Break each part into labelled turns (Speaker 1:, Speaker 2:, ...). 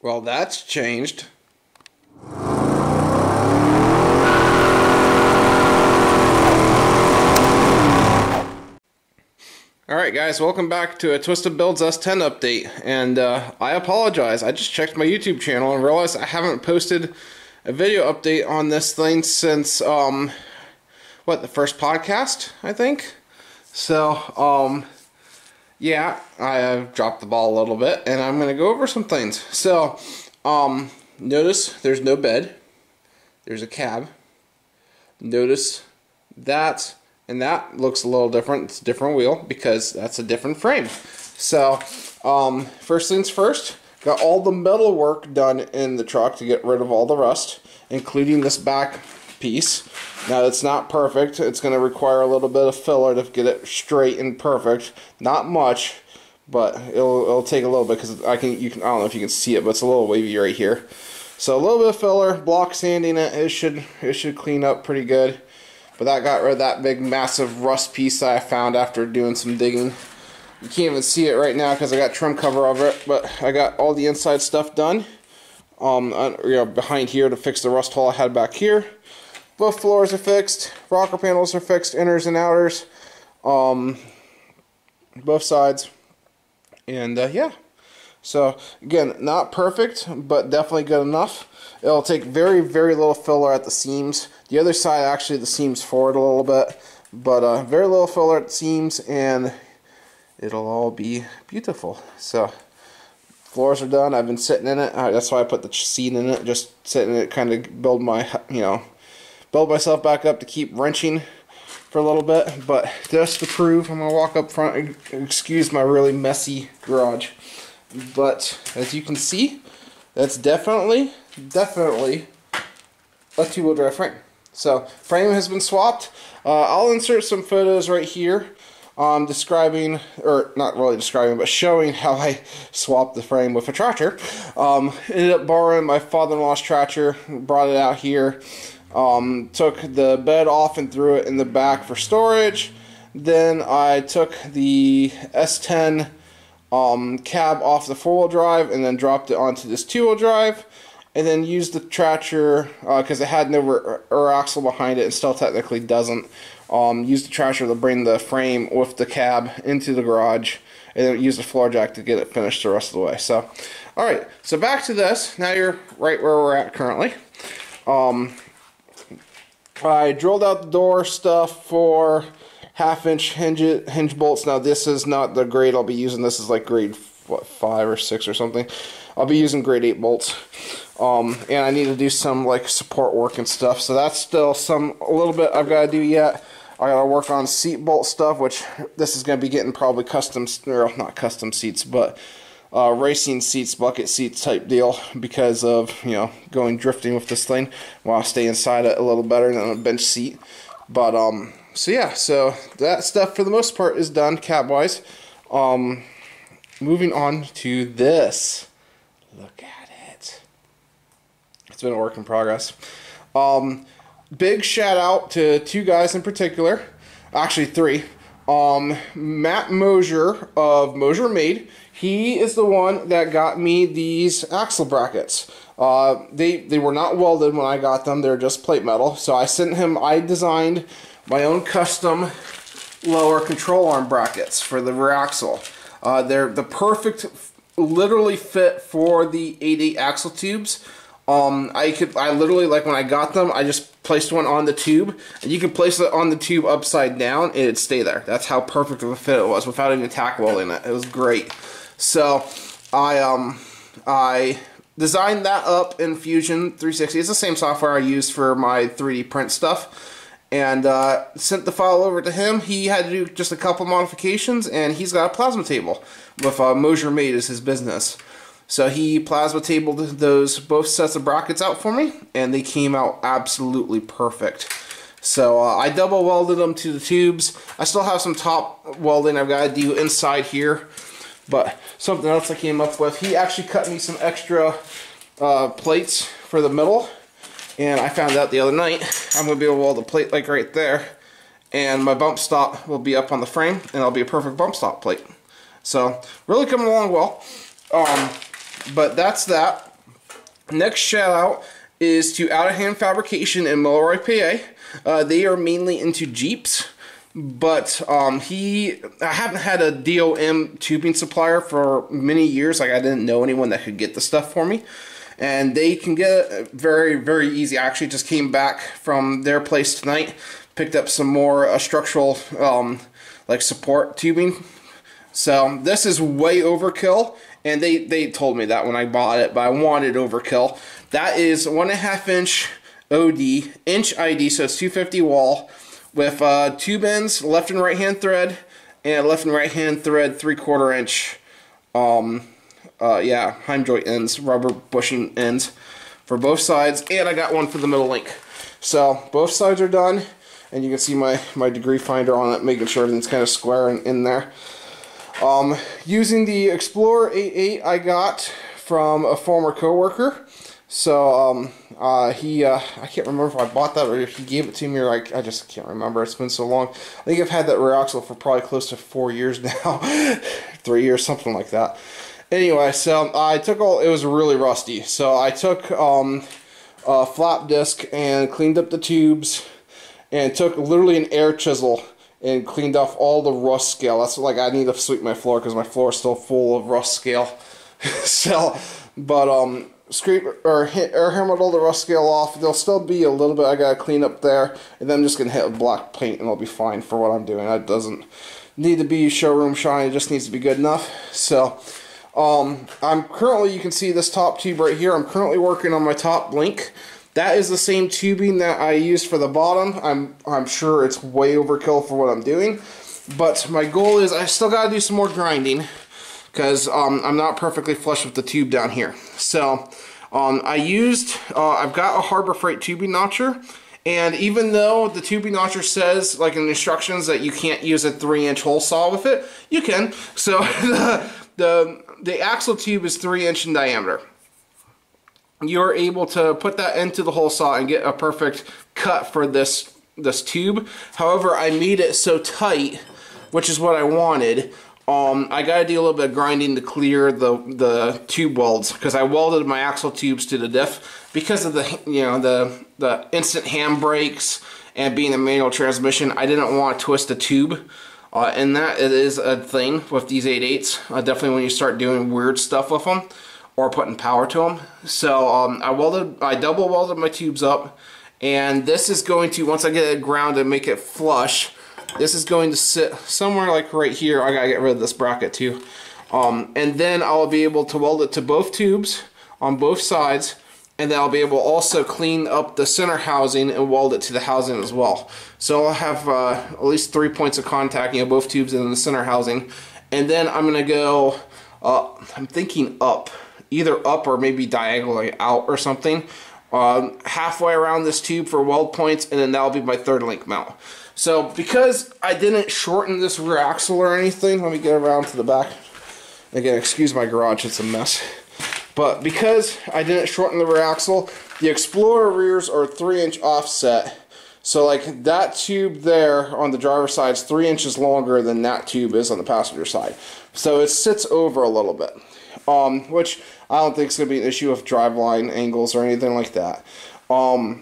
Speaker 1: Well, that's changed. Alright guys, welcome back to a Twisted Builds S10 update, and I apologize, I just checked my YouTube channel and realized I haven't posted a video update on this thing since, the first podcast, I think? So, yeah, I dropped the ball a little bit, and I'm going to go over some things. So, notice there's no bed, there's a cab. Notice that. And that looks a little different. It's a different wheel because that's a different frame. So, first things first, got all the metal work done in the truck to get rid of all the rust, including this back piece. Now, it's not perfect. It's going to require a little bit of filler to get it straight and perfect. Not much, but it'll take a little bit because I don't know if you can see it, but it's a little wavy right here. So a little bit of filler, block sanding it. It should clean up pretty good. But that got rid of that big massive rust piece that I found after doing some digging. You can't even see it right now because I got trim cover over it, but I got all the inside stuff done. Behind here to fix the rust hole I had back here. Both floors are fixed, rocker panels are fixed, inners and outers, both sides, and yeah. So again, not perfect, but definitely good enough. It'll take very, very little filler at the seams. The other side, actually, the seams forward a little bit, but very little filler at the seams, and it'll all be beautiful. So, floors are done. I've been sitting in it. That's why I put the seat in it. Just sitting in it, kind of build myself back up to keep wrenching for a little bit. But just to prove, I'm gonna walk up front. Excuse my really messy garage. But as you can see, that's definitely a two-wheel drive frame. So frame has been swapped. I'll insert some photos right here describing, or not really describing, but showing how I swapped the frame with a tractor. Ended up borrowing my father-in-law's tractor, brought it out here, took the bed off and threw it in the back for storage. Then I took the S10 cab off the four-wheel drive and then dropped it onto this two-wheel drive, and then used the tractor because it had no rear axle behind it and still technically doesn't. Used the tractor to bring the frame with the cab into the garage, and then used the floor jack to get it finished the rest of the way. So, alright, so back to this. Now you're right where we're at currently. I drilled out the door stuff for half-inch hinge bolts. Now this is not the grade I'll be using. This is like grade 5 or 6 or something. I'll be using grade 8 bolts. And I need to do some like support work and stuff. So that's still a little bit I've got to do yet. I got to work on seat bolt stuff, which this is going to be getting probably custom, or not custom seats, but racing seats, bucket seats type deal, because of going drifting with this thing. While I stay inside it a little better than a bench seat. But so yeah, so that stuff for the most part is done cab-wise. Moving on to this. Look at it. It's been a work in progress. Big shout out to two guys in particular. Actually, three. Matt Mosier of Mosier Made. He is the one that got me these axle brackets. They were not welded when I got them. They're just plate metal. So I sent him, I designed my own custom lower control arm brackets for the rear axle. They're the perfect, literally fit for the 8/8 axle tubes. I literally, like when I got them, I just placed one on the tube, and you could place it on the tube upside down and it'd stay there. That's how perfect of a fit it was without any tack welding it. It was great. So I designed that up in Fusion 360. It's the same software I use for my 3D print stuff. And sent the file over to him. He had to do just a couple modifications, and he's got a plasma table with Mosier Made as his business. So he plasma tabled both sets of brackets out for me, and they came out absolutely perfect. So I double welded them to the tubes. I still have some top welding I've got to do inside here, but something else I came up with. He actually cut me some extra plates for the middle. And I found out the other night I'm going to be able to weld a plate like right there, and my bump stop will be up on the frame, and it'll be a perfect bump stop plate. So really coming along well. But that's that. Next shout out is to Out of Hand Fabrication in Milroy, PA. They are mainly into Jeeps, but I haven't had a DOM tubing supplier for many years. Like, I didn't know anyone that could get the stuff for me, and they can get it very, very easy. I actually just came back from their place tonight, picked up some more structural like support tubing. So this is way overkill. And they told me that when I bought it, but I wanted overkill. That is 1.5 inch OD, inch ID, so it's 250 wall, with tube ends, left and right hand thread, and left and right hand thread 3/4 inch, heim joint ends, rubber bushing ends for both sides, and I got one for the middle link. So both sides are done, and you can see my degree finder on it, making sure everything's kind of square in there. Using the Explorer 8.8 I got from a former coworker. So I can't remember if I bought that or if he gave it to me, or I just can't remember. It's been so long. I think I've had that rear axle for probably close to 4 years now, 3 years, something like that. Anyway, so I took it was really rusty. So I took a flap disc and cleaned up the tubes, and took literally an air chisel and cleaned off all the rust scale. That's like, I need to sweep my floor because my floor is still full of rust scale. So, but scrape or air hammered all the rust scale off. There'll still be a little bit I gotta clean up there, and then I'm just gonna hit with black paint and it'll be fine for what I'm doing. It doesn't need to be showroom shine, it just needs to be good enough. So I'm currently, you can see this top tube right here, I'm currently working on my top link. That is the same tubing that I used for the bottom. I'm sure it's way overkill for what I'm doing, but my goal is I still got to do some more grinding because I'm not perfectly flush with the tube down here. So I've got a Harbor Freight tubing notcher, and even though the tubing notcher says, like in the instructions, that you can't use a 3-inch hole saw with it, you can. So the axle tube is 3 inch in diameter. You're able to put that into the hole saw and get a perfect cut for this tube. However, I made it so tight, which is what I wanted. I gotta do a little bit of grinding to clear the tube welds, because I welded my axle tubes to the diff because of the instant handbrakes and being a manual transmission. I didn't want to twist a tube. And that it is a thing with these 8.8s. Definitely when you start doing weird stuff with them, or putting power to them. So I double welded my tubes up, and this is going to, once I get it grounded and make it flush, this is going to sit somewhere like right here. I gotta get rid of this bracket too. And then I'll be able to weld it to both tubes on both sides, and then I'll be able to also clean up the center housing and weld it to the housing as well. So I'll have at least 3 points of contact, both tubes and the center housing. And then I'm gonna go, I'm thinking up. Either up or maybe diagonally out or something, halfway around this tube for weld points, and then that'll be my third link mount. So because I didn't shorten this rear axle or anything, let me get around to the back. Again, excuse my garage, it's a mess. But because I didn't shorten the rear axle, the Explorer rears are 3-inch offset. So like that tube there on the driver's side is 3 inches longer than that tube is on the passenger side. So it sits over a little bit. Which I don't think is going to be an issue with driveline angles or anything like that. But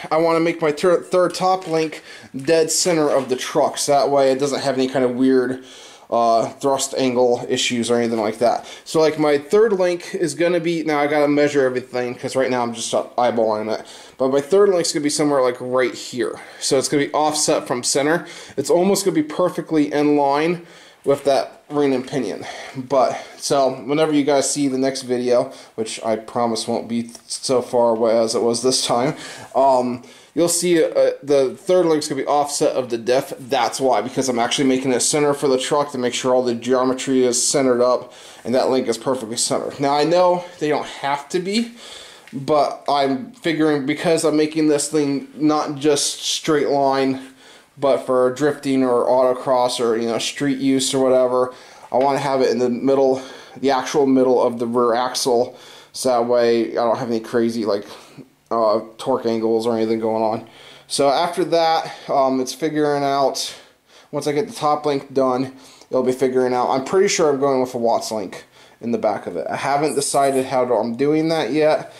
Speaker 1: I want to make my third top link dead center of the truck, so that way it doesn't have any kind of weird thrust angle issues or anything like that. So like my third link is going to be, now I got to measure everything because right now I'm just eyeballing it, but my third link is going to be somewhere like right here. So it's going to be offset from center. It's almost going to be perfectly in line with that ring and pinion. But so whenever you guys see the next video, which I promise won't be so far away as it was this time, you'll see the third link's gonna be offset of the diff. That's why, because I'm actually making a center for the truck to make sure all the geometry is centered up and that link is perfectly centered. Now I know they don't have to be, but I'm figuring because I'm making this thing not just straight line, but for drifting or autocross or street use or whatever, I want to have it in the middle, the actual middle of the rear axle, so that way I don't have any crazy like torque angles or anything going on. So after that, it's figuring out, once I get the top link done, it'll be figuring out, I'm pretty sure I'm going with a Watts link in the back of it. I haven't decided how I'm doing that yet.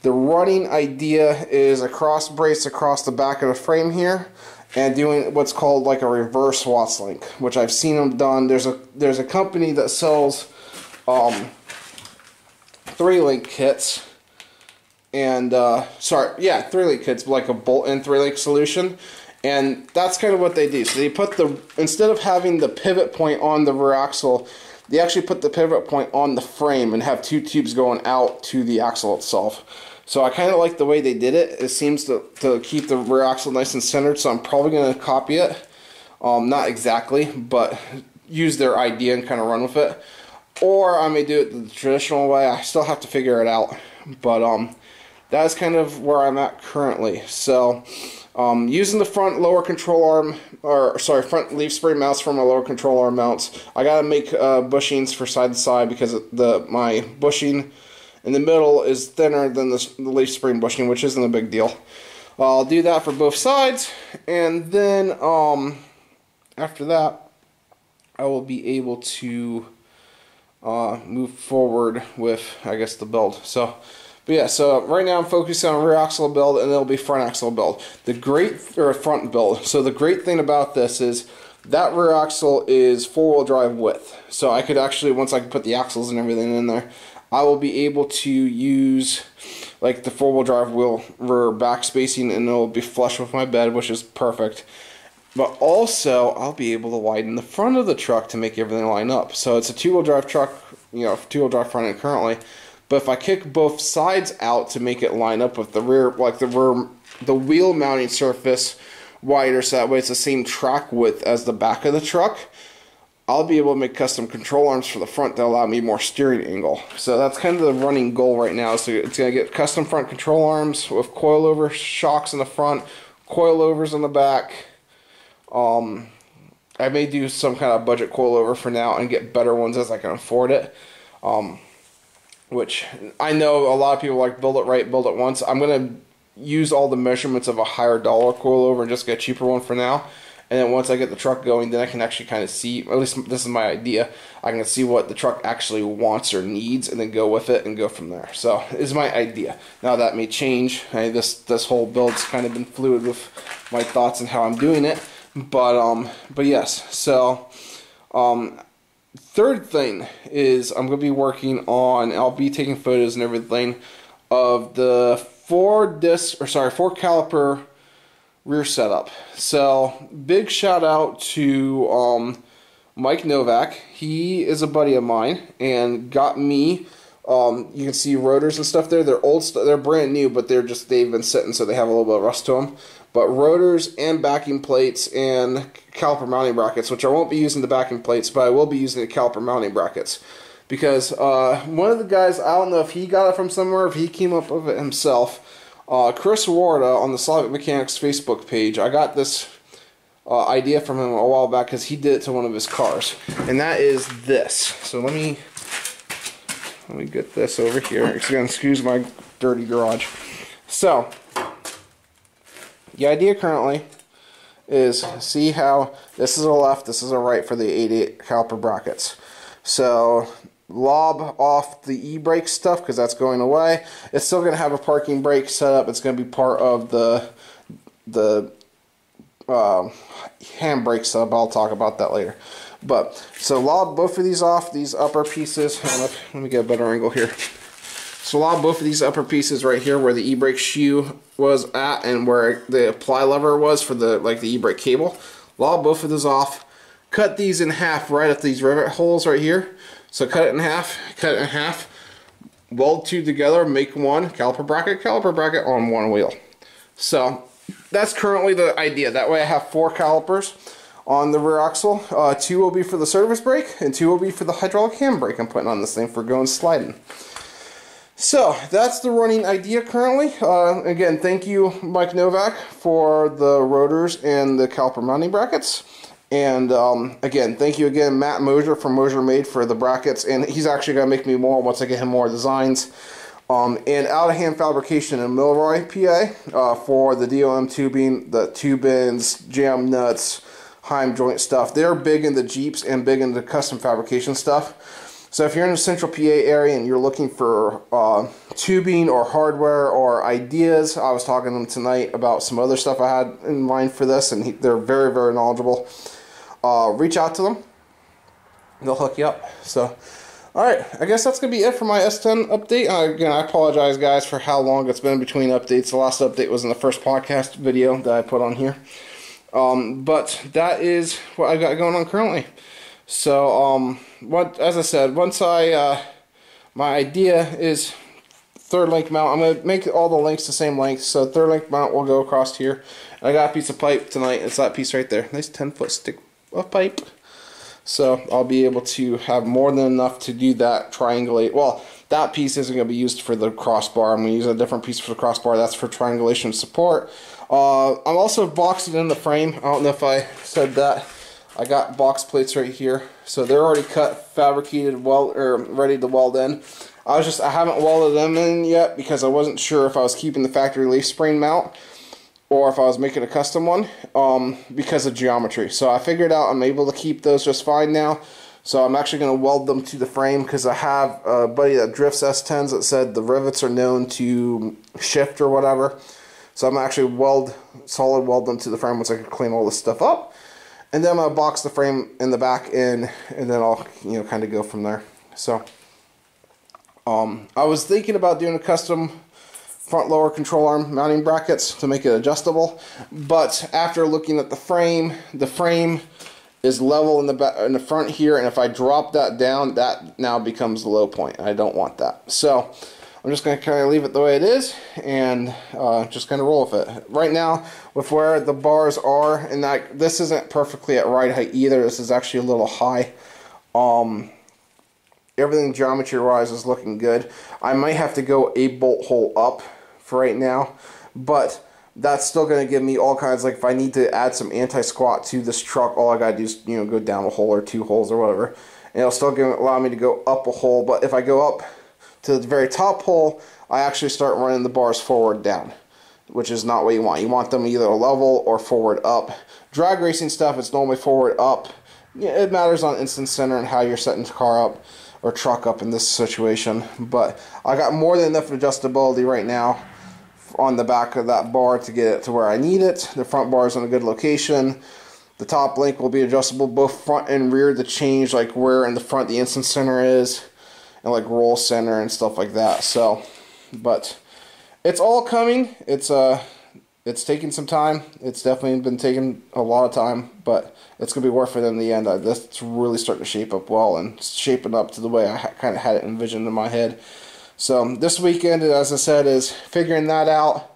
Speaker 1: The running idea is a cross brace across the back of the frame here, and doing what's called like a reverse Watts link, which I've seen them done. There's a company that sells 3-link kits, and 3-link kits, like a bolt-in 3-link solution, and that's kind of what they do. So they put instead of having the pivot point on the rear axle, they actually put the pivot point on the frame and have 2 tubes going out to the axle itself. So I kind of like the way they did it. It seems to keep the rear axle nice and centered, so I'm probably going to copy it. Not exactly, but use their idea and kind of run with it. Or I may do it the traditional way. I still have to figure it out. But that's kind of where I'm at currently. So using the front lower control arm, front leaf spring mounts for my lower control arm mounts. I got to make bushings for side to side because my bushing in the middle is thinner than the leaf spring bushing, which isn't a big deal. I'll do that for both sides, and then after that, I will be able to move forward with, I guess, the build. So right now I'm focusing on rear axle build, and it'll be front axle build. Front build. So the great thing about this is that rear axle is 4-wheel drive width. So I could actually, once I put the axles and everything in there, I will be able to use like the 4-wheel drive wheel rear back spacing, and it'll be flush with my bed, which is perfect. But also, I'll be able to widen the front of the truck to make everything line up. So it's a 2-wheel drive truck, 2-wheel drive front end currently. But if I kick both sides out to make it line up with the rear, like the wheel mounting surface wider, so that way it's the same track width as the back of the truck, I'll be able to make custom control arms for the front that allow me more steering angle. So that's kind of the running goal right now. So it's going to get custom front control arms with coilover shocks in the front, coilovers in the back. I may do some kind of budget coilover for now and get better ones as I can afford it. Which I know a lot of people like build it right, build it once. I'm going to use all the measurements of a higher dollar coilover and just get a cheaper one for now. And then once I get the truck going, then I can actually kind of see, at least this is my idea, I can see what the truck actually wants or needs and then go with it and go from there. So, is my idea. Now that may change. This whole build's kind of been fluid with my thoughts and how I'm doing it. But yes. So, third thing is I'm going to be working on, I'll be taking photos and everything of the 4 caliper rear setup. So big shout out to Mike Novak. He is a buddy of mine and got me. You can see rotors and stuff there. They're old, they're brand new, but they've been sitting, so they have a little bit of rust to them. But rotors and backing plates and caliper mounting brackets, which I won't be using the backing plates, but I will be using the caliper mounting brackets. Because one of the guys, I don't know if he got it from somewhere, if he came up with it himself, Chris Warda on the Slavic Mechanics Facebook page, I got this idea from him a while back because he did it to one of his cars. And that is this. So let me get this over here. Excuse my dirty garage. So, the idea currently is, see how this is a left, this is a right for the 88 caliper brackets. So lob off the e-brake stuff because that's going away. It's still going to have a parking brake set up. It's going to be part of the handbrake setup. I'll talk about that later. But so lob both of these off, these upper pieces. Let me get a better angle here. So lob both of these upper pieces right here where the e-brake shoe was at and where the apply lever was for the e-brake cable. Lob both of those off. Cut these in half right at these rivet holes right here. So cut it in half, weld 2 together, make one caliper bracket on one wheel. So that's currently the idea. That way I have 4 calipers on the rear axle. 2 will be for the service brake and 2 will be for the hydraulic handbrake I'm putting on this thing for going sliding. So that's the running idea currently. Again, thank you Mike Novak for the rotors and the caliper mounting brackets. And again, thank you again Matt Mosier from Mosier Made for the brackets, and he's actually going to make me more once I get him more designs. And Out of Hand Fabrication in Milroy, PA, for the DOM tubing, the tube ends, jam nuts, Heim joint stuff. They're big into Jeeps and big into custom fabrication stuff. So if you're in the central PA area and you're looking for tubing or hardware or ideas, I was talking to them tonight about some other stuff I had in mind for this, and they're very, very knowledgeable. Reach out to them. They'll hook you up. So, alright, I guess that's going to be it for my S10 update. Again, I apologize, guys, for how long it's been between updates. The last update was in the first podcast video that I put on here. But that is what I got going on currently. So, as I said, once my idea is third link mount. I'm going to make all the links the same length. So third link mount will go across here. I got a piece of pipe tonight. It's that piece right there. Nice 10-foot stick of pipe. So I'll be able to have more than enough to do that triangulate. Well, that piece isn't going to be used for the crossbar. I'm going to use a different piece for the crossbar. That's for triangulation support. I'm also boxing in the frame. I don't know if I said that. I got box plates right here. So they're already cut, fabricated, ready to weld in. I haven't welded them in yet because I wasn't sure if I was keeping the factory leaf spring mount or if I was making a custom one because of geometry. So I figured out I'm able to keep those just fine now. So I'm actually going to weld them to the frame because I have a buddy that drifts S10s that said the rivets are known to shift or whatever. So I'm going to actually solid weld them to the frame once I can clean all this stuff up. And then I'm going to box the frame in the back in, and then I'll kind of go from there. So I was thinking about doing a custom front lower control arm mounting brackets to make it adjustable, but after looking at the frame is level in the front here, and if I drop that down, that now becomes the low point. I don't want that. So I'm just going to kind of leave it the way it is and just kind of roll with it. Right now, with where the bars are, and this isn't perfectly at right height either. This is actually a little high. Everything geometry-wise is looking good. I might have to go a bolt hole up for right now, but that's still going to give me all kinds, like if I need to add some anti-squat to this truck, all I got to do is go down a hole or 2 holes or whatever, and it'll still allow me to go up a hole. But if I go up to the very top hole, I actually start running the bars forward down, which is not what you want. You want them either level or forward up. Drag racing stuff, it's normally forward up. Yeah, it matters on instant center and how you're setting the car up or truck up in this situation, but I got more than enough adjustability right now on the back of that bar to get it to where I need it. The front bar is in a good location. The top link will be adjustable both front and rear to change like where in the front the instant center is and like roll center and stuff like that. So, but it's all coming. It's taking some time. It's definitely been taking a lot of time, but it's going to be worth it in the end. This really starting to shape up well and shaping up to the way I kind of had it envisioned in my head. So this weekend, as I said, is figuring that out.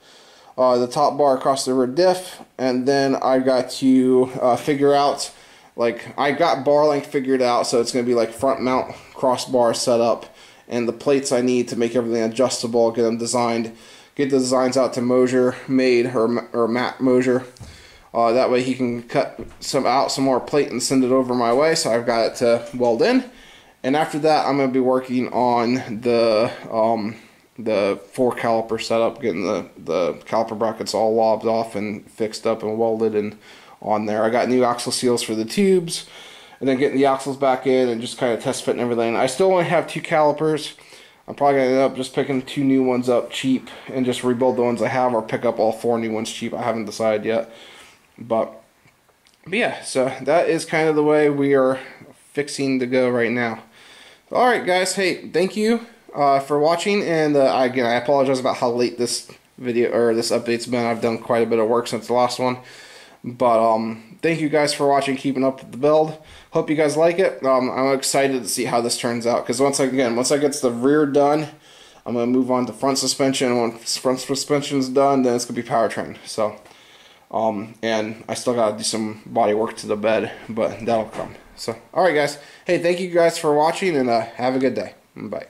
Speaker 1: The top bar across the rear diff, and then I got to figure out, like, I got bar length figured out, so it's going to be like front mount crossbar set up, and the plates I need to make everything adjustable, get them designed. Get the designs out to Mosier, or Matt Mosier. That way he can cut some more plate and send it over my way. So I've got it to weld in. And after that, I'm going to be working on the 4 caliper setup, getting the caliper brackets all lobbed off and fixed up and welded and on there. I got new axle seals for the tubes, and then getting the axles back in and just kind of test fitting everything. I still only have 2 calipers. I'm probably going to end up just picking 2 new ones up cheap and just rebuild the ones I have, or pick up all 4 new ones cheap. I haven't decided yet. But yeah, so that is kind of the way we are fixing to go right now. Alright guys, hey, thank you for watching, and again, I apologize about how late this video or this update's been. I've done quite a bit of work since the last one. But thank you guys for watching, keeping up with the build. Hope you guys like it. I'm excited to see how this turns out, because once I get the rear done, I'm going to move on to front suspension. And once front suspension's done, then it's going to be powertrain. So, and I still got to do some body work to the bed, but that'll come. So, alright guys. Hey, thank you guys for watching, and have a good day. Bye.